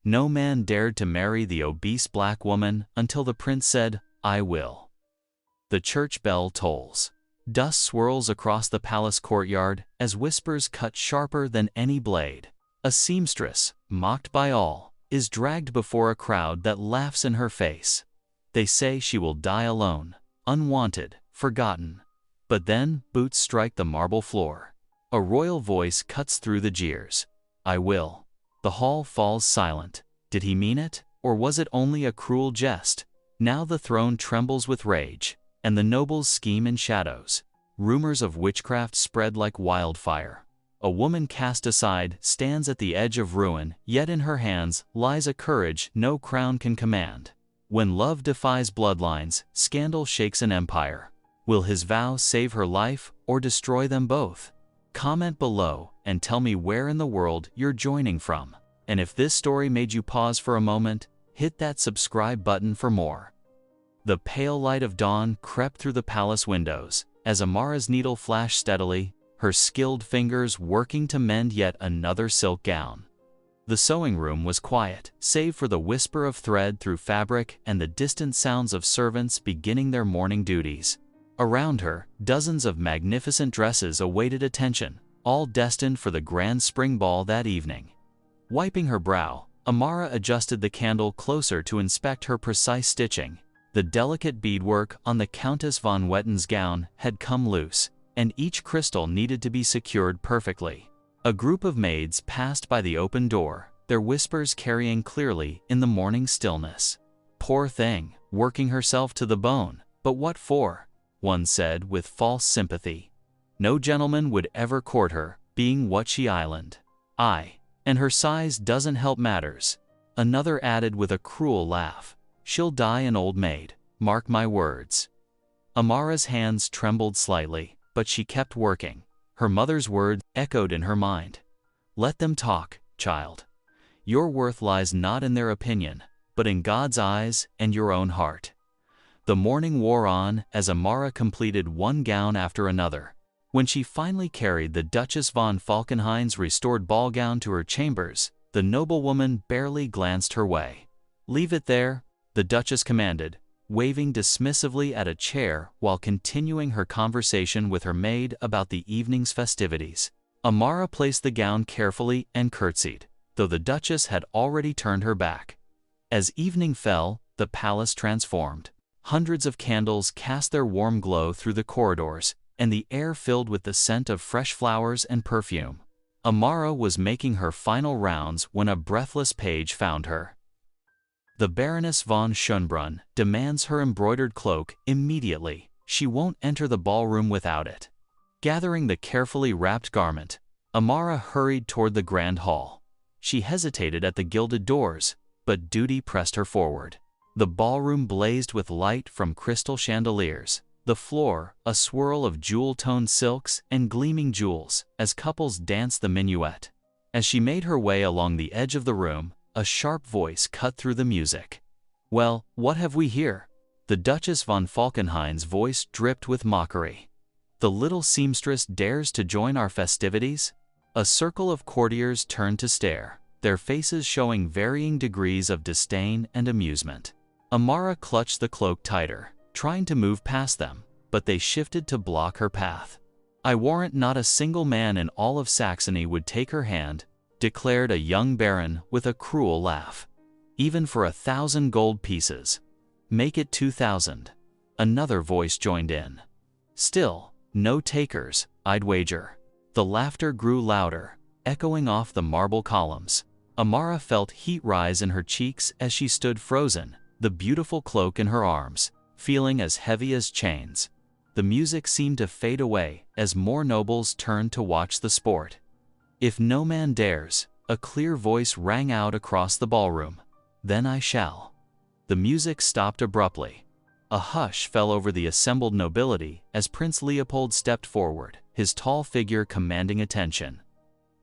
No man dared to marry the obese black woman until the prince said, "I will." The church bell tolls. Dust swirls across the palace courtyard as whispers cut sharper than any blade. A seamstress, mocked by all, is dragged before a crowd that laughs in her face. They say she will die alone, unwanted, forgotten. But then, boots strike the marble floor. A royal voice cuts through the jeers. "I will." The hall falls silent. Did he mean it, or was it only a cruel jest? Now the throne trembles with rage, and the nobles scheme in shadows. Rumors of witchcraft spread like wildfire. A woman cast aside stands at the edge of ruin, yet in her hands lies a courage no crown can command. When love defies bloodlines, scandal shakes an empire. Will his vow save her life or destroy them both? Comment below and tell me where in the world you're joining from. And if this story made you pause for a moment, hit that subscribe button for more. The pale light of dawn crept through the palace windows as Amara's needle flashed steadily, her skilled fingers working to mend yet another silk gown. The sewing room was quiet, save for the whisper of thread through fabric and the distant sounds of servants beginning their morning duties. Around her, dozens of magnificent dresses awaited attention, all destined for the grand spring ball that evening. Wiping her brow, Amara adjusted the candle closer to inspect her precise stitching. The delicate beadwork on the Countess von Wetten's gown had come loose, and each crystal needed to be secured perfectly. A group of maids passed by the open door, their whispers carrying clearly in the morning stillness. "Poor thing, working herself to the bone, but what for?" one said with false sympathy. "No gentleman would ever court her, being what she island. Aye, and her size doesn't help matters." Another added with a cruel laugh, "She'll die an old maid, mark my words." Amara's hands trembled slightly, but she kept working. Her mother's words echoed in her mind. "Let them talk, child. Your worth lies not in their opinion, but in God's eyes and your own heart." The morning wore on as Amara completed one gown after another. When she finally carried the Duchess von Falkenhayn's restored ball gown to her chambers, the noblewoman barely glanced her way. "Leave it there," the Duchess commanded, waving dismissively at a chair while continuing her conversation with her maid about the evening's festivities. Amara placed the gown carefully and curtsied, though the Duchess had already turned her back. As evening fell, the palace transformed. Hundreds of candles cast their warm glow through the corridors, and the air filled with the scent of fresh flowers and perfume. Amara was making her final rounds when a breathless page found her. "The Baroness von Schönbrunn demands her embroidered cloak immediately. She won't enter the ballroom without it." Gathering the carefully wrapped garment, Amara hurried toward the grand hall. She hesitated at the gilded doors, but duty pressed her forward. The ballroom blazed with light from crystal chandeliers, the floor a swirl of jewel-toned silks and gleaming jewels as couples danced the minuet. As she made her way along the edge of the room, a sharp voice cut through the music. "Well, what have we here?" The Duchess von Falkenhayn's voice dripped with mockery. "The little seamstress dares to join our festivities?" A circle of courtiers turned to stare, their faces showing varying degrees of disdain and amusement. Amara clutched the cloak tighter, trying to move past them, but they shifted to block her path. "I warrant not a single man in all of Saxony would take her hand," declared a young baron with a cruel laugh. "Even for 1,000 gold pieces." "Make it 2,000. Another voice joined in. "Still, no takers, I'd wager." The laughter grew louder, echoing off the marble columns. Amara felt heat rise in her cheeks as she stood frozen, the beautiful cloak in her arms, feeling as heavy as chains. The music seemed to fade away as more nobles turned to watch the sport. "If no man dares," a clear voice rang out across the ballroom, "then I shall." The music stopped abruptly. A hush fell over the assembled nobility as Prince Leopold stepped forward, his tall figure commanding attention.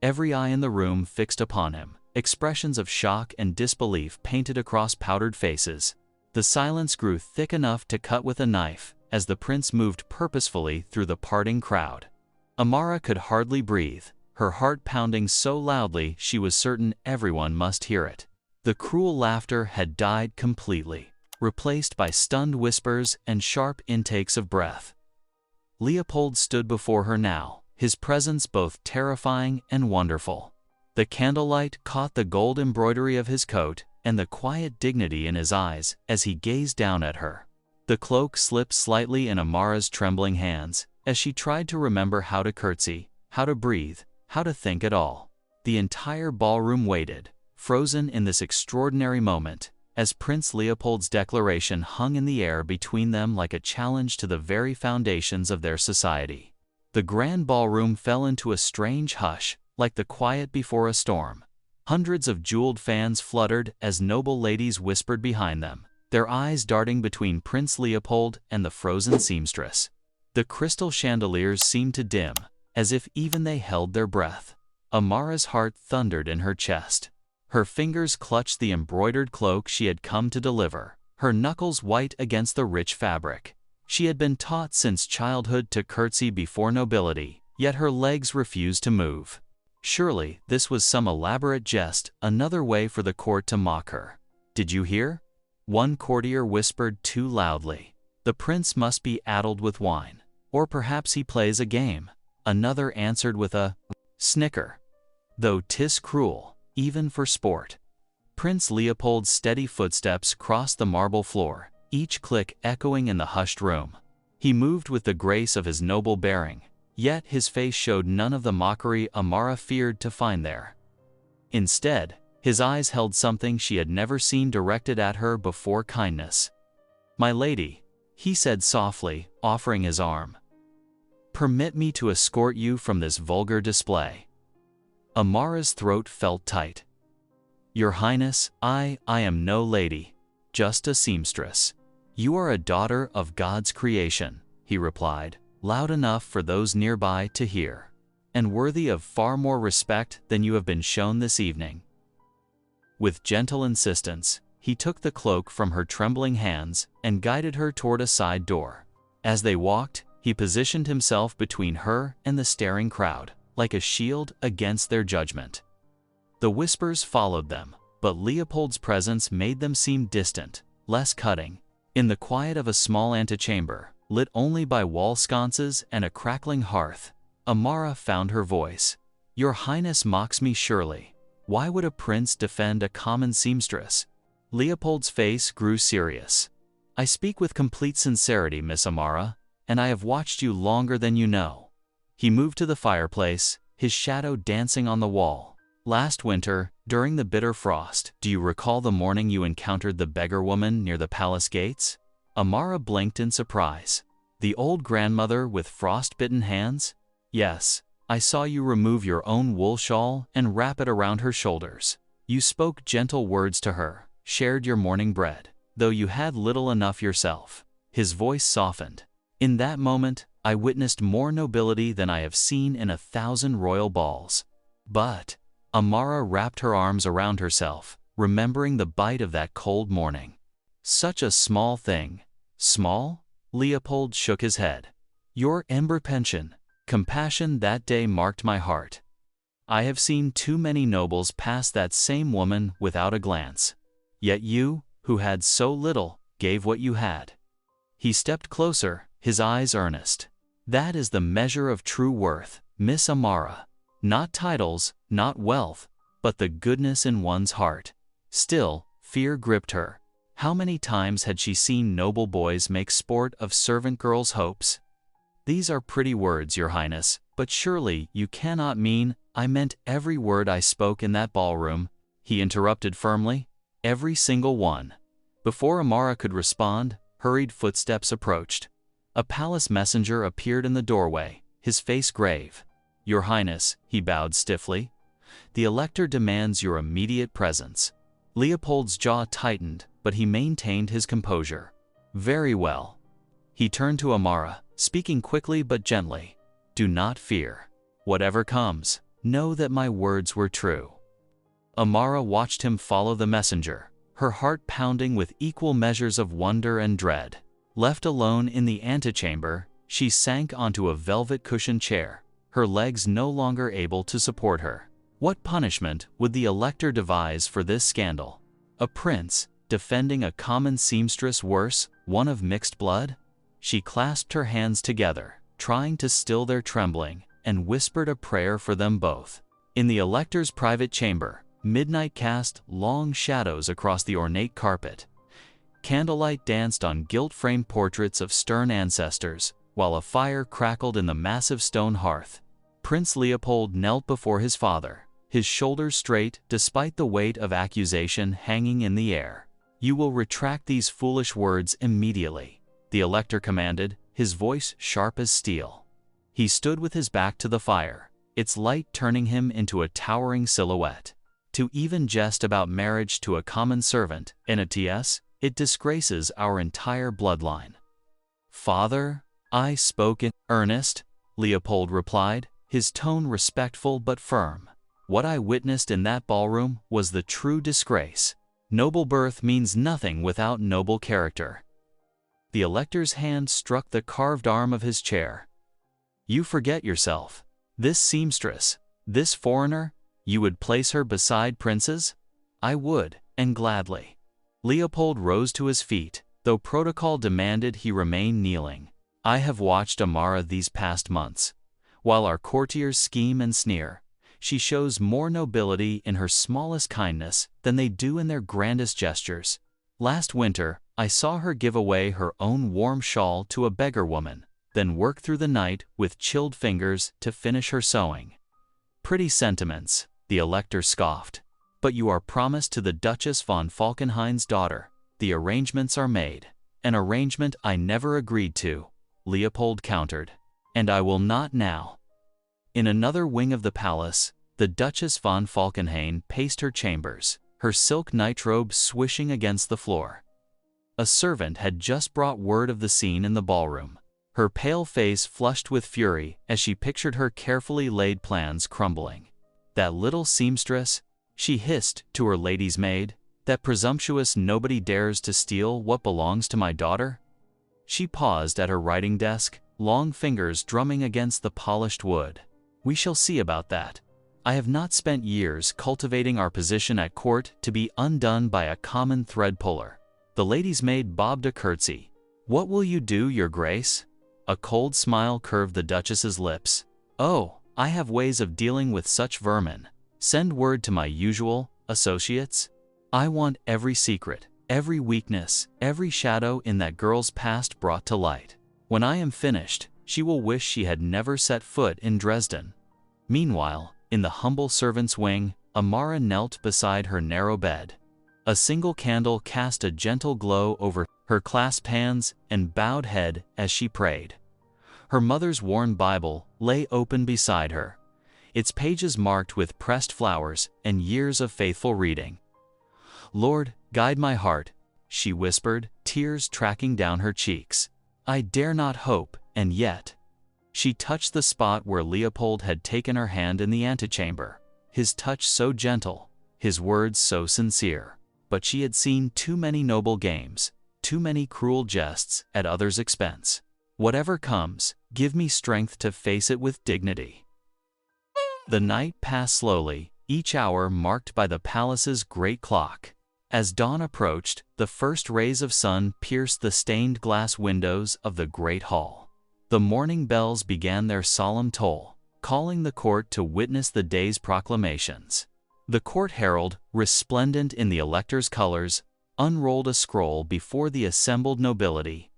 Every eye in the room fixed upon him, expressions of shock and disbelief painted across powdered faces. The silence grew thick enough to cut with a knife as the prince moved purposefully through the parting crowd. Amara could hardly breathe, her heart pounding so loudly she was certain everyone must hear it. The cruel laughter had died completely, replaced by stunned whispers and sharp intakes of breath. Leopold stood before her now, his presence both terrifying and wonderful. The candlelight caught the gold embroidery of his coat and the quiet dignity in his eyes as he gazed down at her. The cloak slipped slightly in Amara's trembling hands as she tried to remember how to curtsy, how to breathe, how to think at all. The entire ballroom waited, frozen in this extraordinary moment, as Prince Leopold's declaration hung in the air between them like a challenge to the very foundations of their society. The grand ballroom fell into a strange hush, like the quiet before a storm. Hundreds of jeweled fans fluttered as noble ladies whispered behind them, their eyes darting between Prince Leopold and the frozen seamstress. The crystal chandeliers seemed to dim, as if even they held their breath. Amara's heart thundered in her chest. Her fingers clutched the embroidered cloak she had come to deliver, her knuckles white against the rich fabric. She had been taught since childhood to curtsy before nobility, yet her legs refused to move. Surely this was some elaborate jest, another way for the court to mock her. "Did you hear?" One courtier whispered too loudly. "The prince must be addled with wine. Or perhaps he plays a game." Another answered with a snicker. "Though 'tis cruel, even for sport." Prince Leopold's steady footsteps crossed the marble floor, each click echoing in the hushed room. He moved with the grace of his noble bearing, yet his face showed none of the mockery Amara feared to find there. Instead, his eyes held something she had never seen directed at her before: kindness. "My lady," he said softly, offering his arm. "Permit me to escort you from this vulgar display." Amara's throat felt tight. "Your Highness, I am no lady, just a seamstress." "You are a daughter of God's creation," he replied, loud enough for those nearby to hear, "and worthy of far more respect than you have been shown this evening." With gentle insistence, he took the cloak from her trembling hands and guided her toward a side door. As they walked, he positioned himself between her and the staring crowd, like a shield against their judgment. The whispers followed them, but Leopold's presence made them seem distant, less cutting. In the quiet of a small antechamber, lit only by wall sconces and a crackling hearth, Amara found her voice. "Your Highness mocks me surely. Why would a prince defend a common seamstress?" Leopold's face grew serious. "I speak with complete sincerity, Miss Amara, and I have watched you longer than you know." He moved to the fireplace, his shadow dancing on the wall. "Last winter, during the bitter frost, do you recall the morning you encountered the beggar woman near the palace gates?" Amara blinked in surprise. "The old grandmother with frost-bitten hands?" "Yes, I saw you remove your own wool shawl and wrap it around her shoulders. You spoke gentle words to her, shared your morning bread, though you had little enough yourself." His voice softened. "In that moment, I witnessed more nobility than I have seen in 1,000 royal balls." "But," Amara wrapped her arms around herself, remembering the bite of that cold morning. "Such a small thing." "Small?" Leopold shook his head. "Your ember pension." Compassion that day marked my heart. I have seen too many nobles pass that same woman without a glance. Yet you, who had so little, gave what you had. He stepped closer, his eyes earnest. "That is the measure of true worth, Miss Amara. Not titles, not wealth, but the goodness in one's heart." Still, fear gripped her. How many times had she seen noble boys make sport of servant girls' hopes? "These are pretty words, Your Highness, but surely you cannot mean—" "I meant every word I spoke in that ballroom," he interrupted firmly. "Every single one." Before Amara could respond, hurried footsteps approached. A palace messenger appeared in the doorway, his face grave. "Your Highness," he bowed stiffly, "the elector demands your immediate presence." Leopold's jaw tightened, but he maintained his composure. "Very well." He turned to Amara, speaking quickly but gently. "Do not fear. Whatever comes, know that my words were true." Amara watched him follow the messenger, her heart pounding with equal measures of wonder and dread. Left alone in the antechamber, she sank onto a velvet-cushioned chair, her legs no longer able to support her. What punishment would the elector devise for this scandal? A prince, defending a common seamstress, worse, one of mixed blood? She clasped her hands together, trying to still their trembling, and whispered a prayer for them both. In the elector's private chamber, midnight cast long shadows across the ornate carpet. Candlelight danced on gilt-framed portraits of stern ancestors, while a fire crackled in the massive stone hearth. Prince Leopold knelt before his father, his shoulders straight despite the weight of accusation hanging in the air. "You will retract these foolish words immediately," the elector commanded, his voice sharp as steel. He stood with his back to the fire, its light turning him into a towering silhouette. "To even jest about marriage to a common servant, N.A.T.S., it disgraces our entire bloodline." "Father, I spoke in earnest," Leopold replied, his tone respectful but firm. "What I witnessed in that ballroom was the true disgrace. Noble birth means nothing without noble character." The elector's hand struck the carved arm of his chair. "You forget yourself. This seamstress, this foreigner, you would place her beside princes?" "I would, and gladly." Leopold rose to his feet, though protocol demanded he remain kneeling. "I have watched Amara these past months. While our courtiers scheme and sneer, she shows more nobility in her smallest kindness than they do in their grandest gestures. Last winter, I saw her give away her own warm shawl to a beggar woman, then work through the night with chilled fingers to finish her sewing." "Pretty sentiments," the elector scoffed. "But you are promised to the Duchess von Falkenhayn's daughter. The arrangements are made." "An arrangement I never agreed to," Leopold countered. "And I will not now." In another wing of the palace, the Duchess von Falkenhayn paced her chambers, her silk nightrobe swishing against the floor. A servant had just brought word of the scene in the ballroom. Her pale face flushed with fury as she pictured her carefully laid plans crumbling. "That little seamstress," she hissed to her lady's maid, "that presumptuous nobody dares to steal what belongs to my daughter." She paused at her writing desk, long fingers drumming against the polished wood. "We shall see about that. I have not spent years cultivating our position at court to be undone by a common thread puller." The lady's maid bobbed a curtsy. "What will you do, your grace?" A cold smile curved the Duchess's lips. "Oh, I have ways of dealing with such vermin. Send word to my usual associates. I want every secret, every weakness, every shadow in that girl's past brought to light. When I am finished, she will wish she had never set foot in Dresden." Meanwhile, in the humble servant's wing, Amara knelt beside her narrow bed. A single candle cast a gentle glow over her clasped hands and bowed head as she prayed. Her mother's worn Bible lay open beside her, its pages marked with pressed flowers and years of faithful reading. "Lord, guide my heart," she whispered, tears tracking down her cheeks. "I dare not hope, and yet—" She touched the spot where Leopold had taken her hand in the antechamber, his touch so gentle, his words so sincere. But she had seen too many noble games, too many cruel jests at others' expense. "Whatever comes, give me strength to face it with dignity." The night passed slowly, each hour marked by the palace's great clock. As dawn approached, the first rays of sun pierced the stained glass windows of the great hall. The morning bells began their solemn toll, calling the court to witness the day's proclamations. The court herald, resplendent in the elector's colors, unrolled a scroll before the assembled nobility.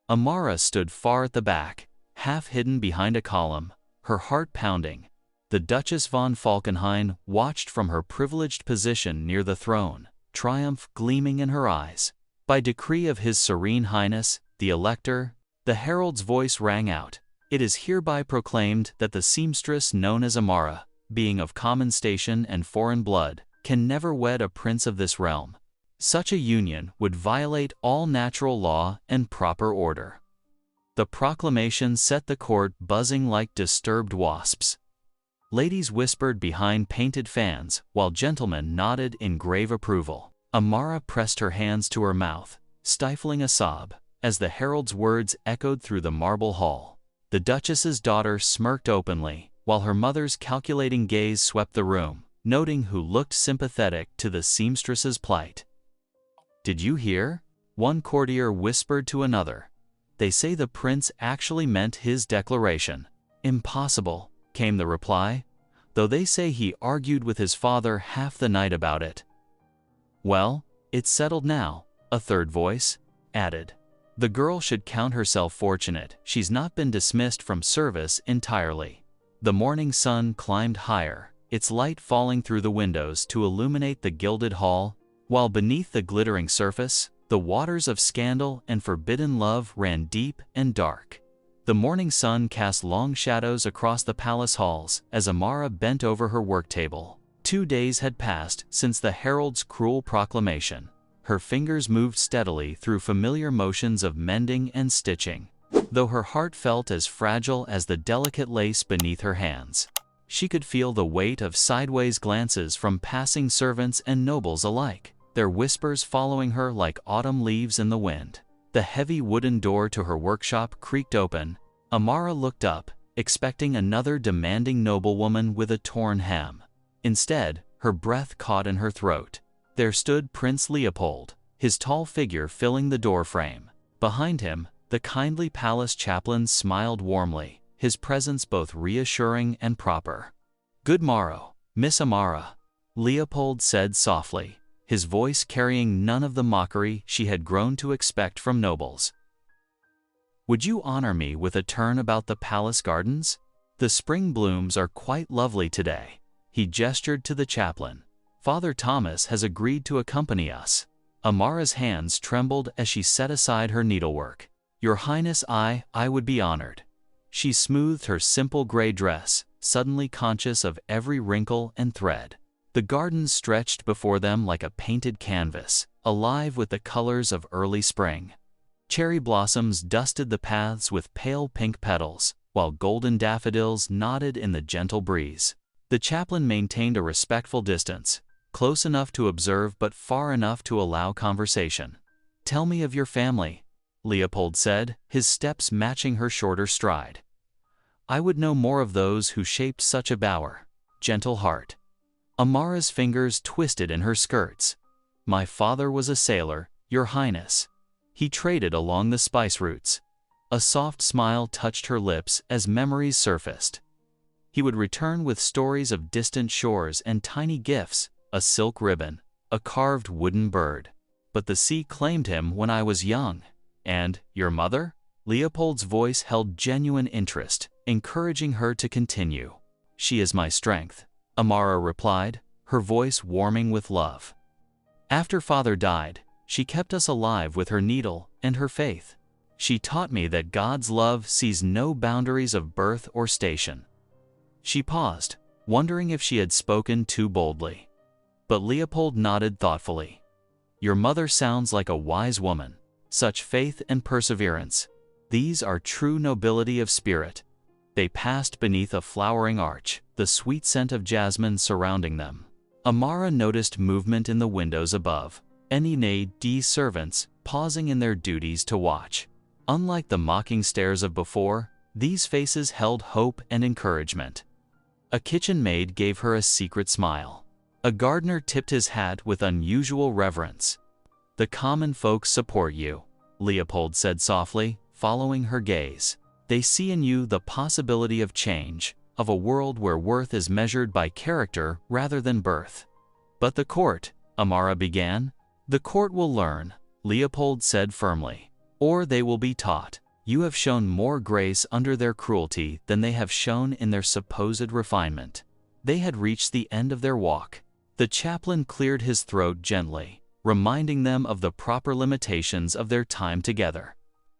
Amara stood far at the back, half hidden behind a column, her heart pounding. The Duchess von Falkenhayn watched from her privileged position near the throne, triumph gleaming in her eyes. "By decree of His Serene Highness, the Elector," the herald's voice rang out, "it is hereby proclaimed that the seamstress known as Amara, being of common station and foreign blood, can never wed a prince of this realm. Such a union would violate all natural law and proper order." The proclamation set the court buzzing like disturbed wasps. Ladies whispered behind painted fans, while gentlemen nodded in grave approval. Amara pressed her hands to her mouth, stifling a sob, as the herald's words echoed through the marble hall. The Duchess's daughter smirked openly, while her mother's calculating gaze swept the room, noting who looked sympathetic to the seamstress's plight. "Did you hear?" one courtier whispered to another. "They say the prince actually meant his declaration." "Impossible," came the reply, "though they say he argued with his father half the night about it." "Well, it's settled now," a third voice added. "The girl should count herself fortunate she's not been dismissed from service entirely." The morning sun climbed higher, its light falling through the windows to illuminate the gilded hall, while beneath the glittering surface, the waters of scandal and forbidden love ran deep and dark. The morning sun cast long shadows across the palace halls as Amara bent over her work table. 2 days had passed since the herald's cruel proclamation. Her fingers moved steadily through familiar motions of mending and stitching, though her heart felt as fragile as the delicate lace beneath her hands. She could feel the weight of sideways glances from passing servants and nobles alike, their whispers following her like autumn leaves in the wind. The heavy wooden door to her workshop creaked open. Amara looked up, expecting another demanding noblewoman with a torn hem. Instead, her breath caught in her throat. There stood Prince Leopold, his tall figure filling the doorframe. Behind him, the kindly palace chaplain smiled warmly, his presence both reassuring and proper. "Good morrow, Miss Amara," Leopold said softly, his voice carrying none of the mockery she had grown to expect from nobles. "Would you honor me with a turn about the palace gardens? The spring blooms are quite lovely today." He gestured to the chaplain. "Father Thomas has agreed to accompany us." Amara's hands trembled as she set aside her needlework. "Your Highness, I would be honored." She smoothed her simple gray dress, suddenly conscious of every wrinkle and thread. The gardens stretched before them like a painted canvas, alive with the colors of early spring. Cherry blossoms dusted the paths with pale pink petals, while golden daffodils nodded in the gentle breeze. The chaplain maintained a respectful distance, close enough to observe but far enough to allow conversation. "Tell me of your family," Leopold said, his steps matching her shorter stride. "I would know more of those who shaped such a bower, gentle heart." Amara's fingers twisted in her skirts. "My father was a sailor, Your Highness. He traded along the spice routes." A soft smile touched her lips as memories surfaced. "He would return with stories of distant shores and tiny gifts, a silk ribbon, a carved wooden bird. But the sea claimed him when I was young." "And your mother?" Leopold's voice held genuine interest, encouraging her to continue. "She is my strength," Amara replied, her voice warming with love. "After father died, she kept us alive with her needle and her faith. She taught me that God's love sees no boundaries of birth or station." She paused, wondering if she had spoken too boldly. But Leopold nodded thoughtfully. "Your mother sounds like a wise woman. Such faith and perseverance. These are true nobility of spirit." They passed beneath a flowering arch, the sweet scent of jasmine surrounding them. Amara noticed movement in the windows above, NED servants pausing in their duties to watch. Unlike the mocking stares of before, these faces held hope and encouragement. A kitchen maid gave her a secret smile. A gardener tipped his hat with unusual reverence. "The common folks support you," Leopold said softly, following her gaze. "They see in you the possibility of change, of a world where worth is measured by character rather than birth." "But the court," Amara began. "The court will learn," Leopold said firmly. "Or they will be taught. You have shown more grace under their cruelty than they have shown in their supposed refinement." They had reached the end of their walk. The chaplain cleared his throat gently, reminding them of the proper limitations of their time together.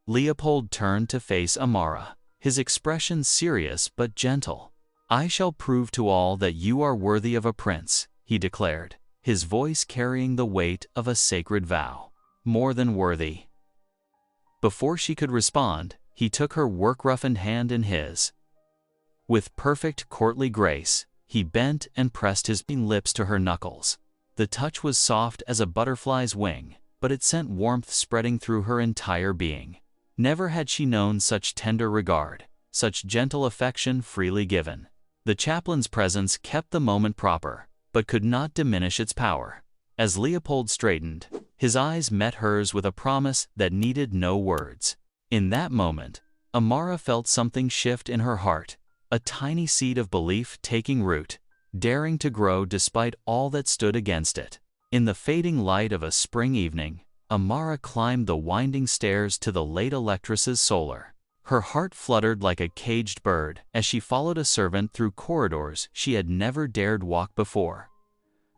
Leopold turned to face Amara, his expression serious but gentle. "I shall prove to all that you are worthy of a prince," he declared, his voice carrying the weight of a sacred vow. "More than worthy." Before she could respond, he took her work-roughened hand in his. With perfect courtly grace, he bent and pressed his lips to her knuckles. The touch was soft as a butterfly's wing, but it sent warmth spreading through her entire being. Never had she known such tender regard, such gentle affection freely given. The chaplain's presence kept the moment proper, but could not diminish its power. As Leopold straightened, his eyes met hers with a promise that needed no words. In that moment, Amara felt something shift in her heart, a tiny seed of belief taking root, daring to grow despite all that stood against it. In the fading light of a spring evening, Amara climbed the winding stairs to the late Electress's solar. Her heart fluttered like a caged bird as she followed a servant through corridors she had never dared walk before.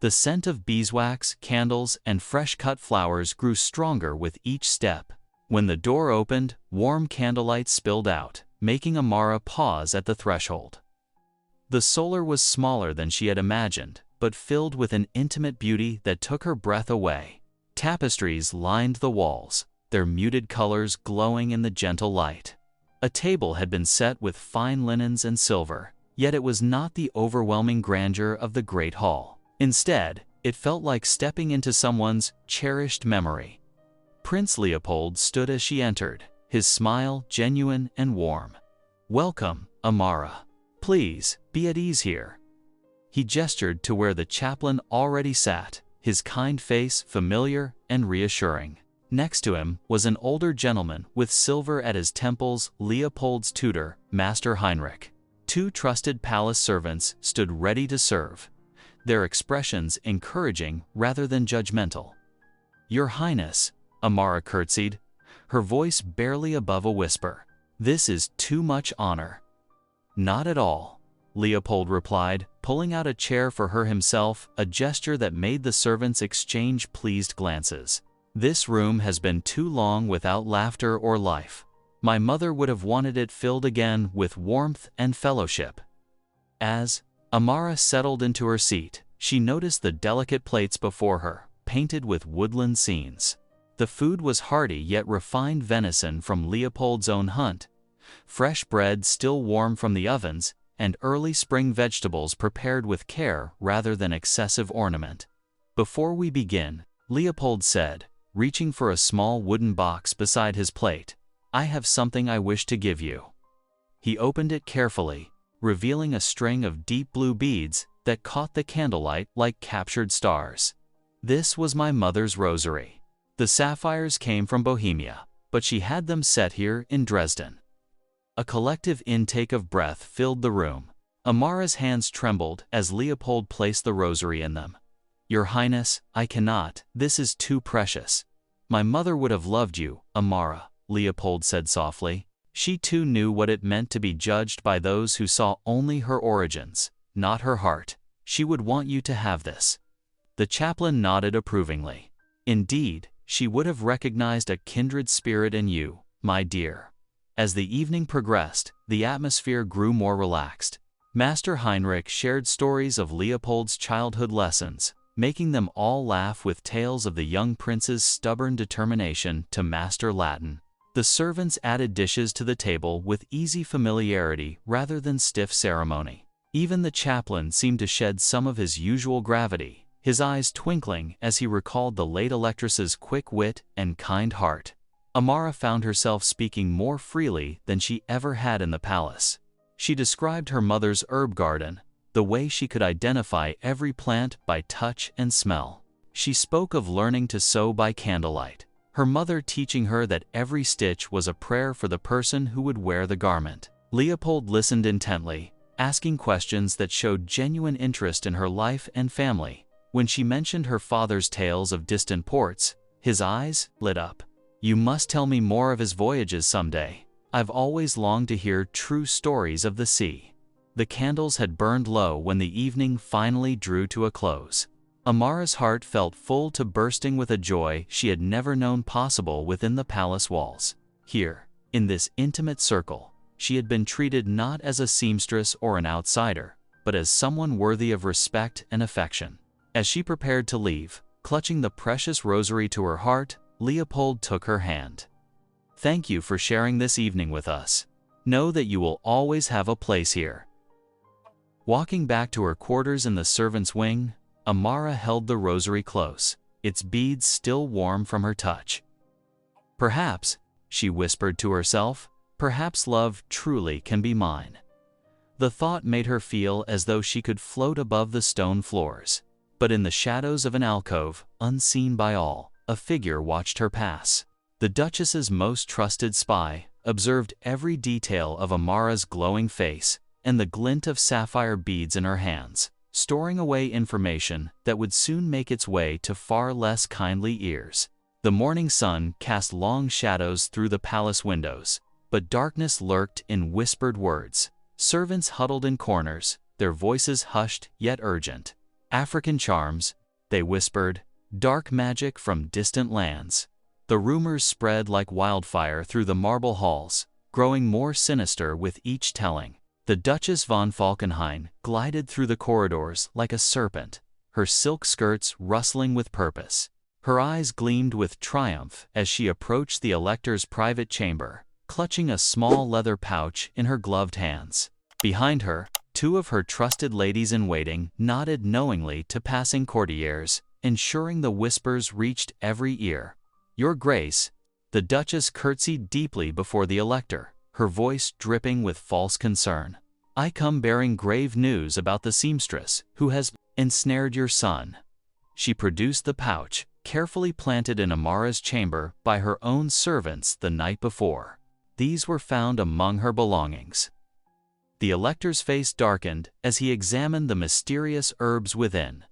The scent of beeswax, candles, and fresh-cut flowers grew stronger with each step. When the door opened, warm candlelight spilled out, making Amara pause at the threshold. The solar was smaller than she had imagined, but filled with an intimate beauty that took her breath away. Tapestries lined the walls, their muted colors glowing in the gentle light. A table had been set with fine linens and silver, yet it was not the overwhelming grandeur of the great hall. Instead, it felt like stepping into someone's cherished memory. Prince Leopold stood as she entered, his smile genuine and warm. "Welcome, Amara. Please, be at ease here." He gestured to where the chaplain already sat, his kind face familiar and reassuring. Next to him was an older gentleman with silver at his temples, Leopold's tutor, Master Heinrich. Two trusted palace servants stood ready to serve, their expressions encouraging rather than judgmental. "Your Highness," Amara curtsied, her voice barely above a whisper. "This is too much honor." "Not at all," Leopold replied, pulling out a chair for her himself, a gesture that made the servants exchange pleased glances. "This room has been too long without laughter or life. My mother would have wanted it filled again with warmth and fellowship." As Amara settled into her seat, she noticed the delicate plates before her, painted with woodland scenes. The food was hearty yet refined venison from Leopold's own hunt, fresh bread still warm from the ovens, and early spring vegetables prepared with care rather than excessive ornament. "Before we begin," Leopold said, reaching for a small wooden box beside his plate, "I have something I wish to give you." He opened it carefully, revealing a string of deep blue beads that caught the candlelight like captured stars. "This was my mother's rosary. The sapphires came from Bohemia, but she had them set here in Dresden." A collective intake of breath filled the room. Amara's hands trembled as Leopold placed the rosary in them. "Your Highness, I cannot, this is too precious." "My mother would have loved you, Amara," Leopold said softly. She too knew what it meant to be judged by those who saw only her origins, not her heart. "She would want you to have this." The chaplain nodded approvingly. "Indeed, she would have recognized a kindred spirit in you, my dear." As the evening progressed, the atmosphere grew more relaxed. Master Heinrich shared stories of Leopold's childhood lessons, making them all laugh with tales of the young prince's stubborn determination to master Latin. The servants added dishes to the table with easy familiarity rather than stiff ceremony. Even the chaplain seemed to shed some of his usual gravity, his eyes twinkling as he recalled the late Electress's quick wit and kind heart. Amara found herself speaking more freely than she ever had in the palace. She described her mother's herb garden, the way she could identify every plant by touch and smell. She spoke of learning to sew by candlelight, her mother teaching her that every stitch was a prayer for the person who would wear the garment. Leopold listened intently, asking questions that showed genuine interest in her life and family. When she mentioned her father's tales of distant ports, his eyes lit up. "You must tell me more of his voyages someday. I've always longed to hear true stories of the sea." The candles had burned low when the evening finally drew to a close. Amara's heart felt full to bursting with a joy she had never known possible within the palace walls. Here, in this intimate circle, she had been treated not as a seamstress or an outsider, but as someone worthy of respect and affection. As she prepared to leave, clutching the precious rosary to her heart, Leopold took her hand. "Thank you for sharing this evening with us. Know that you will always have a place here." Walking back to her quarters in the servants' wing, Amara held the rosary close, its beads still warm from her touch. "Perhaps," she whispered to herself, "perhaps love truly can be mine." The thought made her feel as though she could float above the stone floors. But in the shadows of an alcove, unseen by all, a figure watched her pass. The Duchess's most trusted spy observed every detail of Amara's glowing face and the glint of sapphire beads in her hands, storing away information that would soon make its way to far less kindly ears. The morning sun cast long shadows through the palace windows, but darkness lurked in whispered words. Servants huddled in corners, their voices hushed yet urgent. African charms, they whispered, dark magic from distant lands. The rumors spread like wildfire through the marble halls, growing more sinister with each telling. The Duchess von Falkenhayn glided through the corridors like a serpent, her silk skirts rustling with purpose. Her eyes gleamed with triumph as she approached the Elector's private chamber, clutching a small leather pouch in her gloved hands. Behind her, two of her trusted ladies-in-waiting nodded knowingly to passing courtiers, ensuring the whispers reached every ear. "Your Grace," the Duchess curtsied deeply before the Elector, her voice dripping with false concern. "I come bearing grave news about the seamstress who has ensnared your son." She produced the pouch, carefully planted in Amara's chamber by her own servants the night before. These were found among her belongings. The Elector's face darkened as he examined the mysterious herbs within.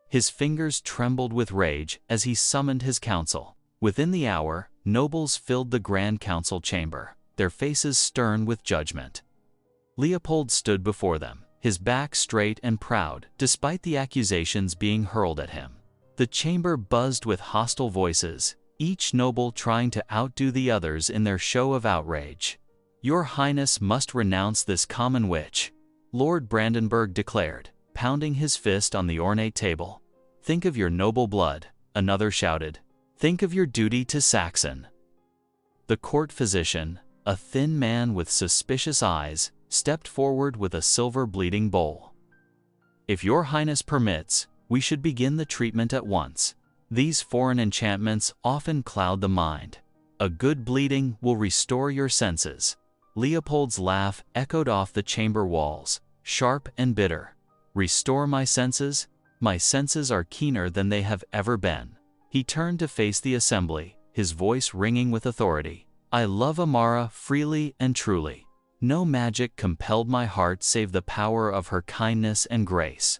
His fingers trembled with rage as he summoned his council. Within the hour, nobles filled the Grand Council chamber, their faces stern with judgment. Leopold stood before them, his back straight and proud, despite the accusations being hurled at him. The chamber buzzed with hostile voices, each noble trying to outdo the others in their show of outrage. "Your Highness must renounce this common witch," Lord Brandenburg declared, pounding his fist on the ornate table. "Think of your noble blood," another shouted. "Think of your duty to Saxon." The court physician, a thin man with suspicious eyes, stepped forward with a silver bleeding bowl. "If your Highness permits, we should begin the treatment at once. These foreign enchantments often cloud the mind. A good bleeding will restore your senses." Leopold's laugh echoed off the chamber walls, sharp and bitter. "Restore my senses? My senses are keener than they have ever been." He turned to face the assembly, his voice ringing with authority. "I love Amara freely and truly. No magic compelled my heart save the power of her kindness and grace."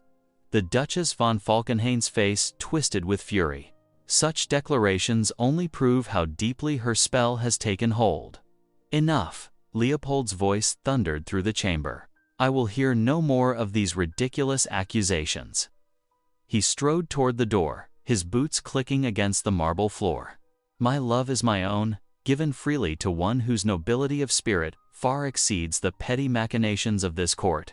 The Duchess von Falkenhayn's face twisted with fury. Such declarations only prove how deeply her spell has taken hold. "Enough," Leopold's voice thundered through the chamber. "I will hear no more of these ridiculous accusations." He strode toward the door, his boots clicking against the marble floor. "My love is my own, given freely to one whose nobility of spirit far exceeds the petty machinations of this court."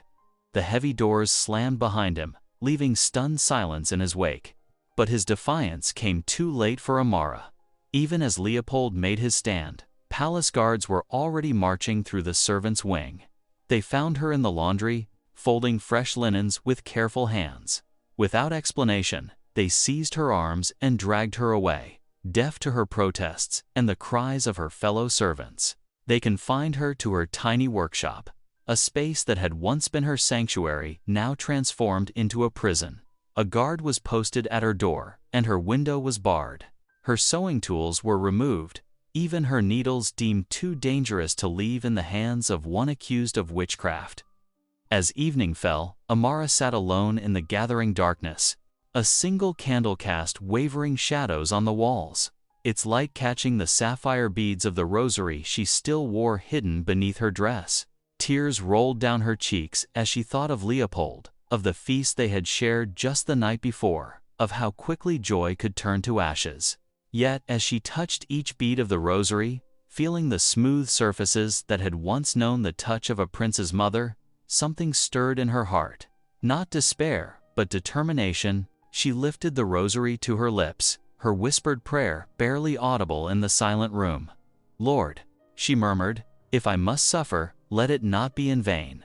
The heavy doors slammed behind him, leaving stunned silence in his wake. But his defiance came too late for Amara. Even as Leopold made his stand, palace guards were already marching through the servants' wing. They found her in the laundry, folding fresh linens with careful hands. Without explanation, they seized her arms and dragged her away, deaf to her protests and the cries of her fellow servants. They confined her to her tiny workshop, a space that had once been her sanctuary, now transformed into a prison. A guard was posted at her door, and her window was barred. Her sewing tools were removed, even her needles deemed too dangerous to leave in the hands of one accused of witchcraft. As evening fell, Amara sat alone in the gathering darkness, a single candle cast wavering shadows on the walls, its light catching the sapphire beads of the rosary she still wore hidden beneath her dress. Tears rolled down her cheeks as she thought of Leopold, of the feast they had shared just the night before, of how quickly joy could turn to ashes. Yet, as she touched each bead of the rosary, feeling the smooth surfaces that had once known the touch of a prince's mother, something stirred in her heart. Not despair, but determination. She lifted the rosary to her lips, her whispered prayer barely audible in the silent room. "Lord," she murmured, "if I must suffer, let it not be in vain."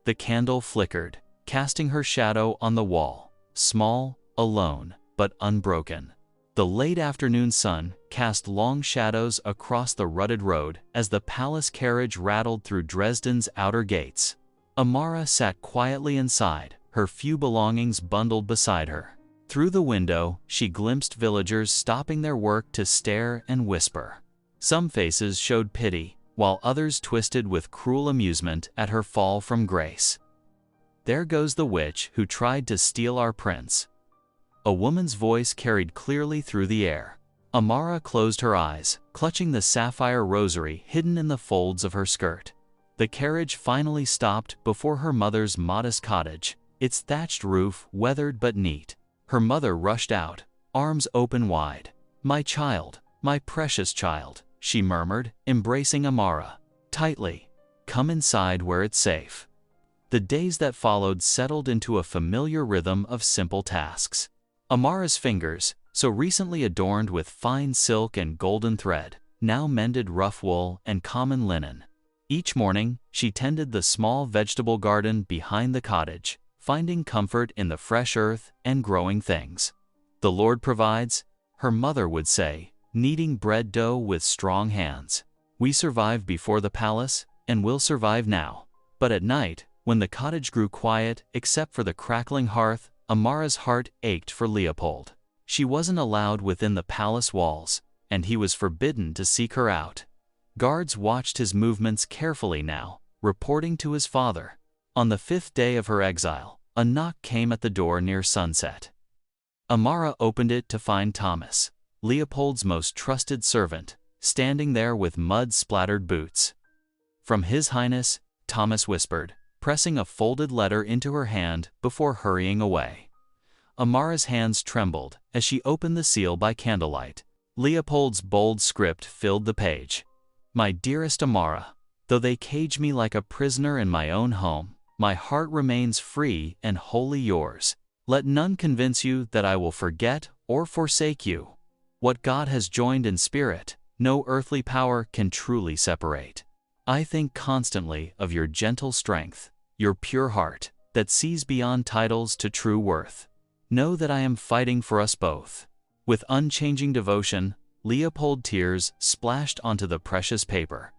The candle flickered, casting her shadow on the wall, small, alone, but unbroken. The late afternoon sun cast long shadows across the rutted road as the palace carriage rattled through Dresden's outer gates. Amara sat quietly inside, her few belongings bundled beside her. Through the window, she glimpsed villagers stopping their work to stare and whisper. Some faces showed pity, while others twisted with cruel amusement at her fall from grace. "There goes the witch who tried to steal our prince." A woman's voice carried clearly through the air. Amara closed her eyes, clutching the sapphire rosary hidden in the folds of her skirt. The carriage finally stopped before her mother's modest cottage, its thatched roof weathered but neat. Her mother rushed out, arms open wide. "My child, my precious child," she murmured, embracing Amara tightly. "Come inside where it's safe." The days that followed settled into a familiar rhythm of simple tasks. Amara's fingers, so recently adorned with fine silk and golden thread, now mended rough wool and common linen. Each morning, she tended the small vegetable garden behind the cottage, finding comfort in the fresh earth and growing things. "The Lord provides," her mother would say, kneading bread dough with strong hands. "We survived before the palace, and will survive now." But at night, when the cottage grew quiet except for the crackling hearth, Amara's heart ached for Leopold. She wasn't allowed within the palace walls, and he was forbidden to seek her out. Guards watched his movements carefully now, reporting to his father. On the 5th day of her exile, a knock came at the door near sunset. Amara opened it to find Thomas, Leopold's most trusted servant, standing there with mud-splattered boots. "From His Highness," Thomas whispered, pressing a folded letter into her hand before hurrying away. Amara's hands trembled as she opened the seal by candlelight. Leopold's bold script filled the page. "My dearest Amara, though they cage me like a prisoner in my own home, my heart remains free and wholly yours. Let none convince you that I will forget or forsake you. What God has joined in spirit, no earthly power can truly separate. I think constantly of your gentle strength, your pure heart, that sees beyond titles to true worth. Know that I am fighting for us both." With unchanging devotion, Leopold tears splashed onto the precious paper.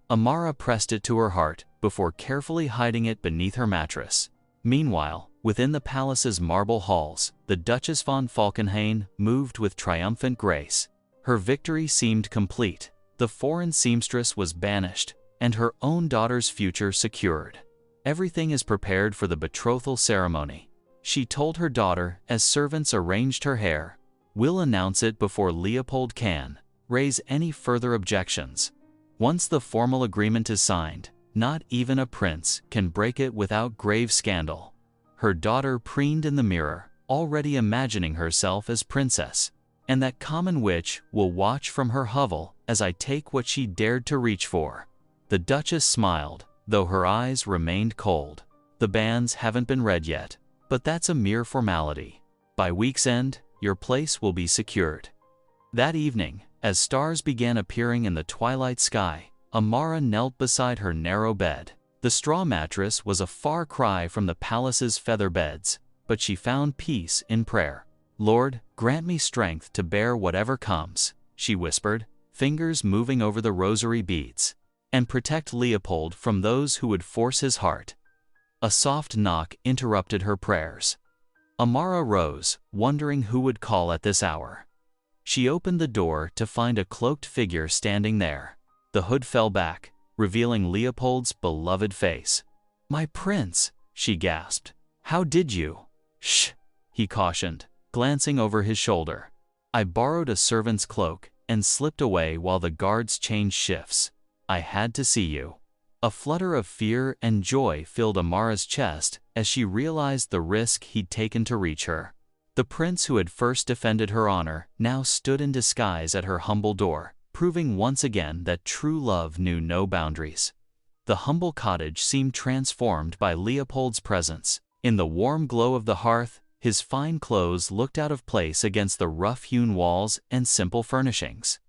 Amara pressed it to her heart before carefully hiding it beneath her mattress. Meanwhile, within the palace's marble halls, the Duchess von Falkenhayn moved with triumphant grace. Her victory seemed complete. The foreign seamstress was banished, and her own daughter's future secured. "Everything is prepared for the betrothal ceremony," she told her daughter as servants arranged her hair. "We'll announce it before Leopold can raise any further objections. Once the formal agreement is signed, not even a prince can break it without grave scandal." Her daughter preened in the mirror, already imagining herself as princess. "And that common witch will watch from her hovel as I take what she dared to reach for." The Duchess smiled, though her eyes remained cold. "The bans haven't been read yet, but that's a mere formality. By week's end, your place will be secured." That evening, as stars began appearing in the twilight sky, Amara knelt beside her narrow bed. The straw mattress was a far cry from the palace's feather beds, but she found peace in prayer. "Lord, grant me strength to bear whatever comes," she whispered, fingers moving over the rosary beads, "and protect Leopold from those who would force his heart." A soft knock interrupted her prayers. Amara rose, wondering who would call at this hour. She opened the door to find a cloaked figure standing there. The hood fell back, revealing Leopold's beloved face. "My prince," she gasped. "How did you?" "Shh," he cautioned, glancing over his shoulder. "I borrowed a servant's cloak and slipped away while the guards changed shifts. I had to see you." A flutter of fear and joy filled Amara's chest as she realized the risk he'd taken to reach her. The prince who had first defended her honor now stood in disguise at her humble door, proving once again that true love knew no boundaries. The humble cottage seemed transformed by Leopold's presence. In the warm glow of the hearth, his fine clothes looked out of place against the rough-hewn walls and simple furnishings.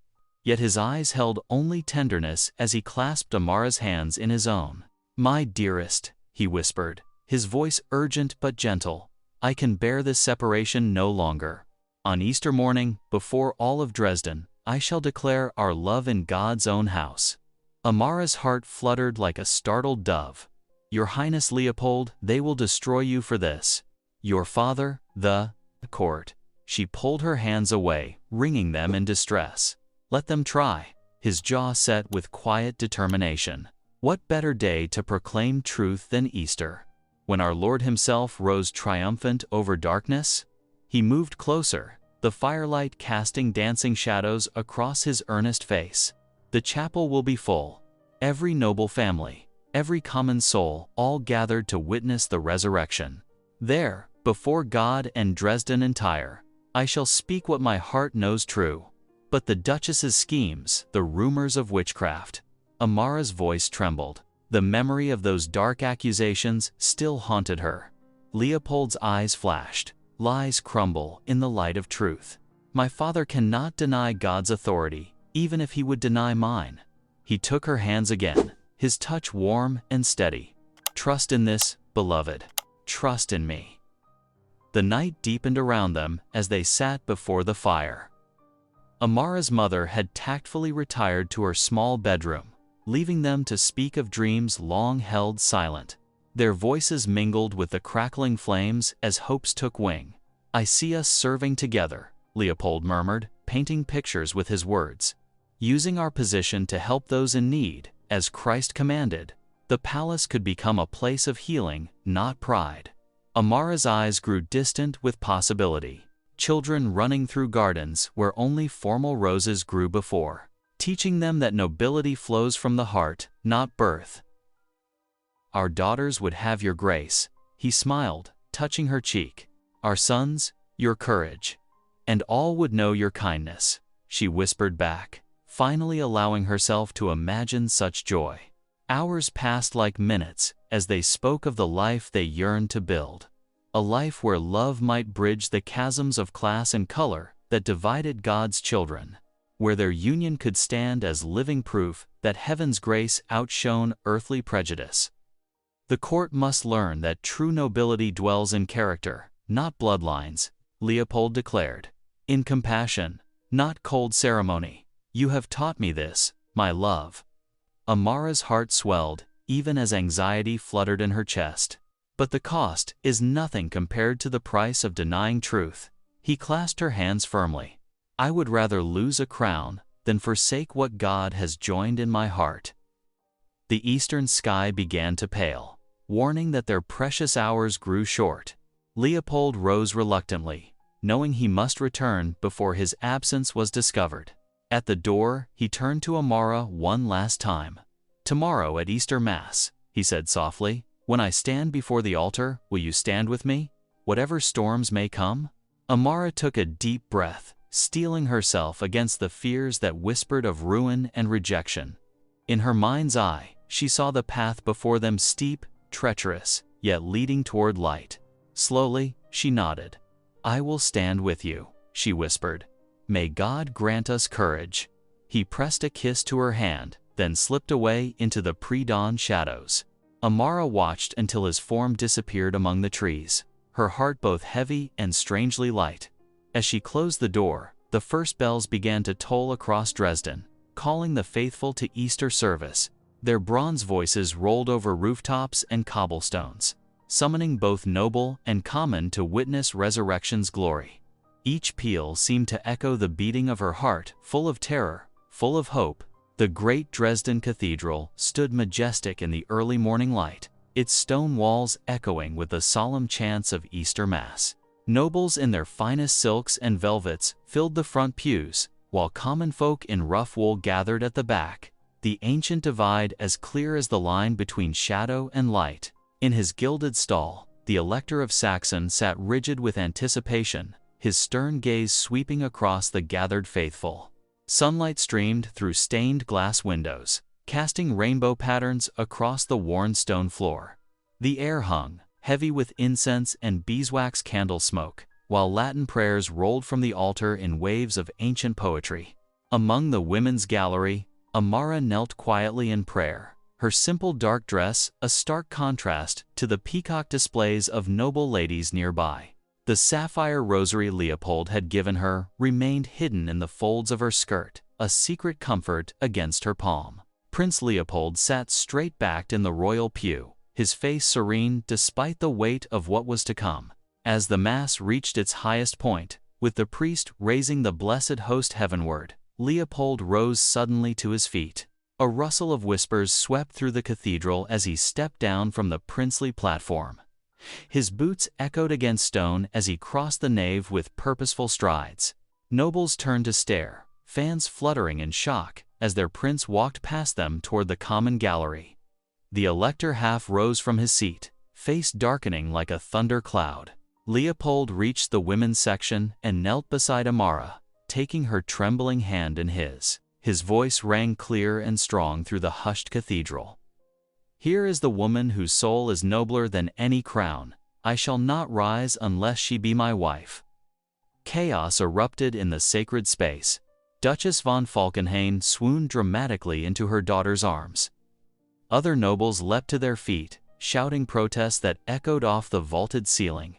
Yet his eyes held only tenderness as he clasped Amara's hands in his own. "My dearest," he whispered, his voice urgent but gentle, "I can bear this separation no longer. On Easter morning, before all of Dresden, I shall declare our love in God's own house." Amara's heart fluttered like a startled dove. "Your Highness Leopold, they will destroy you for this. Your father, the court." She pulled her hands away, wringing them in distress. "Let them try." His jaw set with quiet determination. What better day to proclaim truth than Easter, when our Lord himself rose triumphant over darkness? He moved closer, the firelight casting dancing shadows across his earnest face. "The chapel will be full. Every noble family, every common soul, all gathered to witness the resurrection. There, before God and Dresden entire, I shall speak what my heart knows true. But the Duchess's schemes, the rumors of witchcraft." Amara's voice trembled. The memory of those dark accusations still haunted her. Leopold's eyes flashed. "Lies crumble in the light of truth. My father cannot deny God's authority, even if he would deny mine." He took her hands again, his touch warm and steady. "Trust in this, beloved. Trust in me." The night deepened around them as they sat before the fire. Amara's mother had tactfully retired to her small bedroom, leaving them to speak of dreams long held silent. Their voices mingled with the crackling flames as hopes took wing. "I see us serving together," Leopold murmured, painting pictures with his words. "Using our position to help those in need, as Christ commanded. The palace could become a place of healing, not pride." Amara's eyes grew distant with possibility. Children running through gardens where only formal roses grew before, teaching them that nobility flows from the heart, not birth. "Our daughters would have your grace," he smiled, touching her cheek. "Our sons, your courage. And all would know your kindness," she whispered back, finally allowing herself to imagine such joy. Hours passed like minutes as they spoke of the life they yearned to build. A life where love might bridge the chasms of class and color that divided God's children, where their union could stand as living proof that heaven's grace outshone earthly prejudice. "The court must learn that true nobility dwells in character, not bloodlines," Leopold declared. "In compassion, not cold ceremony. You have taught me this, my love." Amara's heart swelled, even as anxiety fluttered in her chest. "But the cost is nothing compared to the price of denying truth." He clasped her hands firmly. "I would rather lose a crown than forsake what God has joined in my heart." The eastern sky began to pale, warning that their precious hours grew short. Leopold rose reluctantly, knowing he must return before his absence was discovered. At the door, he turned to Amara one last time. "Tomorrow at Easter Mass," he said softly, "when I stand before the altar, will you stand with me, whatever storms may come?" Amara took a deep breath, steeling herself against the fears that whispered of ruin and rejection. In her mind's eye, she saw the path before them steep, treacherous, yet leading toward light. Slowly, she nodded. "I will stand with you," she whispered. "May God grant us courage." He pressed a kiss to her hand, then slipped away into the pre-dawn shadows. Amara watched until his form disappeared among the trees, her heart both heavy and strangely light. As she closed the door, the first bells began to toll across Dresden, calling the faithful to Easter service. Their bronze voices rolled over rooftops and cobblestones, summoning both noble and common to witness resurrection's glory. Each peal seemed to echo the beating of her heart, full of terror, full of hope. The great Dresden Cathedral stood majestic in the early morning light, its stone walls echoing with the solemn chants of Easter Mass. Nobles in their finest silks and velvets filled the front pews, while common folk in rough wool gathered at the back, the ancient divide as clear as the line between shadow and light. In his gilded stall, the Elector of Saxon sat rigid with anticipation, his stern gaze sweeping across the gathered faithful. Sunlight streamed through stained glass windows, casting rainbow patterns across the worn stone floor. The air hung, heavy with incense and beeswax candle smoke, while Latin prayers rolled from the altar in waves of ancient poetry. Among the women's gallery, Amara knelt quietly in prayer, her simple dark dress a stark contrast to the peacock displays of noble ladies nearby. The sapphire rosary Leopold had given her remained hidden in the folds of her skirt, a secret comfort against her palm. Prince Leopold sat straight-backed in the royal pew, his face serene despite the weight of what was to come. As the Mass reached its highest point, with the priest raising the Blessed Host heavenward, Leopold rose suddenly to his feet. A rustle of whispers swept through the cathedral as he stepped down from the princely platform. His boots echoed against stone as he crossed the nave with purposeful strides. Nobles turned to stare, fans fluttering in shock as their prince walked past them toward the common gallery. The elector half rose from his seat, face darkening like a thunder cloud. Leopold reached the women's section and knelt beside Amara, taking her trembling hand in his. His voice rang clear and strong through the hushed cathedral. "Here is the woman whose soul is nobler than any crown. I shall not rise unless she be my wife." Chaos erupted in the sacred space. Duchess von Falkenhayn swooned dramatically into her daughter's arms. Other nobles leapt to their feet, shouting protests that echoed off the vaulted ceiling.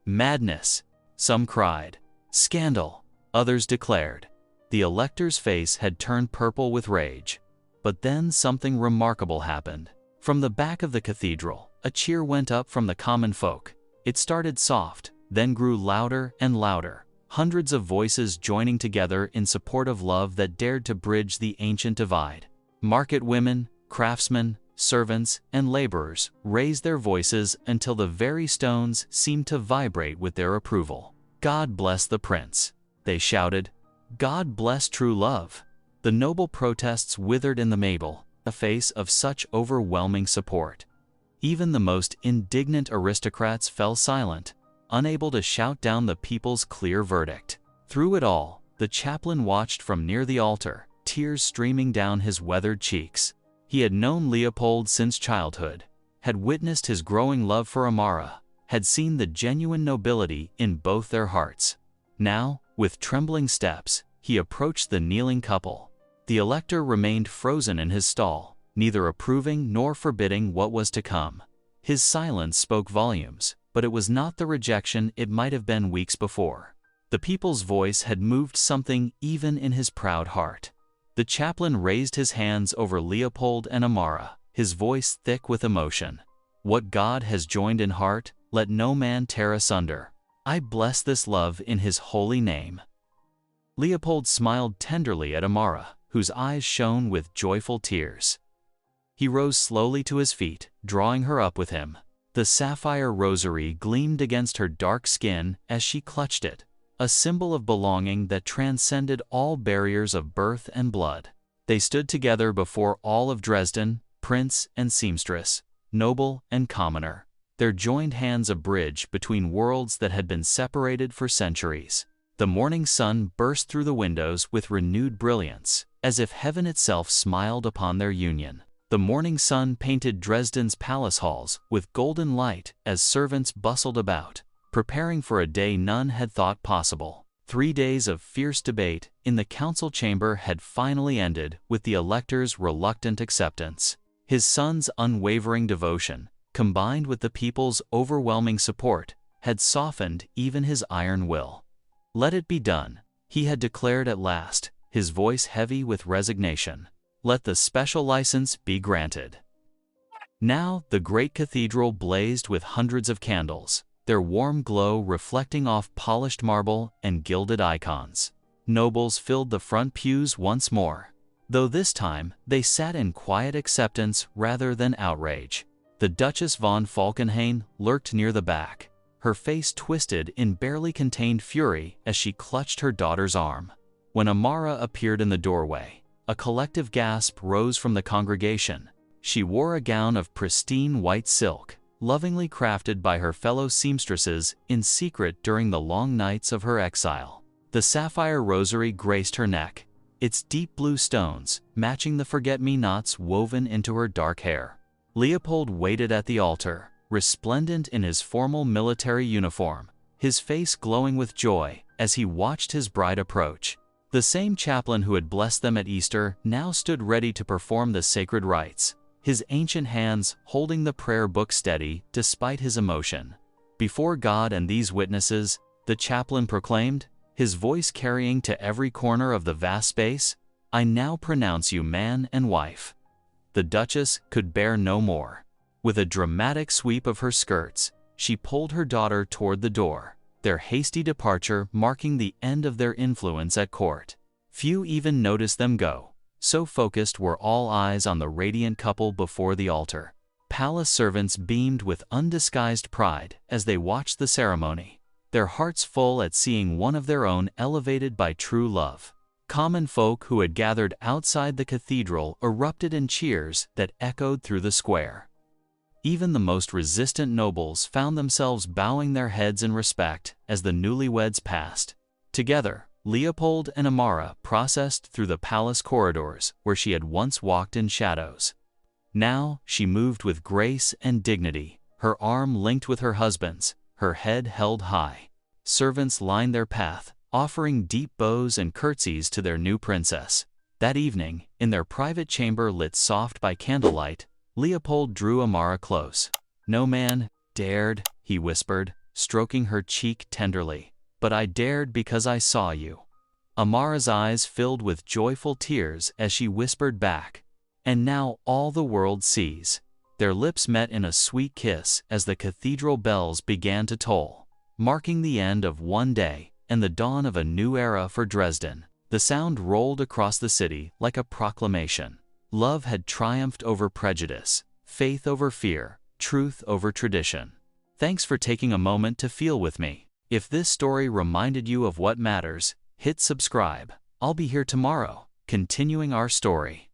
"Madness!" some cried. "Scandal!" others declared. The elector's face had turned purple with rage. But then something remarkable happened. From the back of the cathedral, a cheer went up from the common folk. It started soft, then grew louder and louder, hundreds of voices joining together in support of love that dared to bridge the ancient divide. Market women, craftsmen, servants, and laborers raised their voices until the very stones seemed to vibrate with their approval. "God bless the prince," they shouted. "God bless true love." The noble protests withered in the marble, a face of such overwhelming support. Even the most indignant aristocrats fell silent, unable to shout down the people's clear verdict. Through it all, the chaplain watched from near the altar, tears streaming down his weathered cheeks. He had known Leopold since childhood, had witnessed his growing love for Amara, had seen the genuine nobility in both their hearts. Now, with trembling steps, he approached the kneeling couple. The elector remained frozen in his stall, neither approving nor forbidding what was to come. His silence spoke volumes, but it was not the rejection it might have been weeks before. The people's voice had moved something even in his proud heart. The chaplain raised his hands over Leopold and Amara, his voice thick with emotion. "What God has joined in heart, let no man tear asunder. I bless this love in his holy name." Leopold smiled tenderly at Amara, whose eyes shone with joyful tears. He rose slowly to his feet, drawing her up with him. The sapphire rosary gleamed against her dark skin as she clutched it, a symbol of belonging that transcended all barriers of birth and blood. They stood together before all of Dresden, prince and seamstress, noble and commoner, their joined hands a bridge between worlds that had been separated for centuries. The morning sun burst through the windows with renewed brilliance, as if heaven itself smiled upon their union. The morning sun painted Dresden's palace halls with golden light as servants bustled about, preparing for a day none had thought possible. 3 days of fierce debate in the council chamber had finally ended with the elector's reluctant acceptance. His son's unwavering devotion, combined with the people's overwhelming support, had softened even his iron will. "Let it be done," he had declared at last, his voice heavy with resignation. "Let the special license be granted." Now the great cathedral blazed with hundreds of candles, their warm glow reflecting off polished marble and gilded icons. Nobles filled the front pews once more, though this time they sat in quiet acceptance rather than outrage. The Duchess von Falkenhayn lurked near the back, her face twisted in barely contained fury as she clutched her daughter's arm. When Amara appeared in the doorway, a collective gasp rose from the congregation. She wore a gown of pristine white silk, lovingly crafted by her fellow seamstresses in secret during the long nights of her exile. The sapphire rosary graced her neck, its deep blue stones matching the forget-me-nots woven into her dark hair. Leopold waited at the altar, resplendent in his formal military uniform, his face glowing with joy as he watched his bride approach. The same chaplain who had blessed them at Easter now stood ready to perform the sacred rites, his ancient hands holding the prayer book steady despite his emotion. "Before God and these witnesses," the chaplain proclaimed, his voice carrying to every corner of the vast space, "I now pronounce you man and wife." The Duchess could bear no more. With a dramatic sweep of her skirts, she pulled her daughter toward the door, their hasty departure marking the end of their influence at court. Few even noticed them go, so focused were all eyes on the radiant couple before the altar. Palace servants beamed with undisguised pride as they watched the ceremony, their hearts full at seeing one of their own elevated by true love. Common folk who had gathered outside the cathedral erupted in cheers that echoed through the square. Even the most resistant nobles found themselves bowing their heads in respect as the newlyweds passed. Together, Leopold and Amara processed through the palace corridors where she had once walked in shadows. Now, she moved with grace and dignity, her arm linked with her husband's, her head held high. Servants lined their path, offering deep bows and curtsies to their new princess. That evening, in their private chamber lit soft by candlelight, Leopold drew Amara close. "No man dared," he whispered, stroking her cheek tenderly, "but I dared because I saw you." Amara's eyes filled with joyful tears as she whispered back, "And now all the world sees." Their lips met in a sweet kiss as the cathedral bells began to toll, marking the end of one day and the dawn of a new era for Dresden. The sound rolled across the city like a proclamation. Love had triumphed over prejudice, faith over fear, truth over tradition. Thanks for taking a moment to feel with me. If this story reminded you of what matters, hit subscribe. I'll be here tomorrow, continuing our story.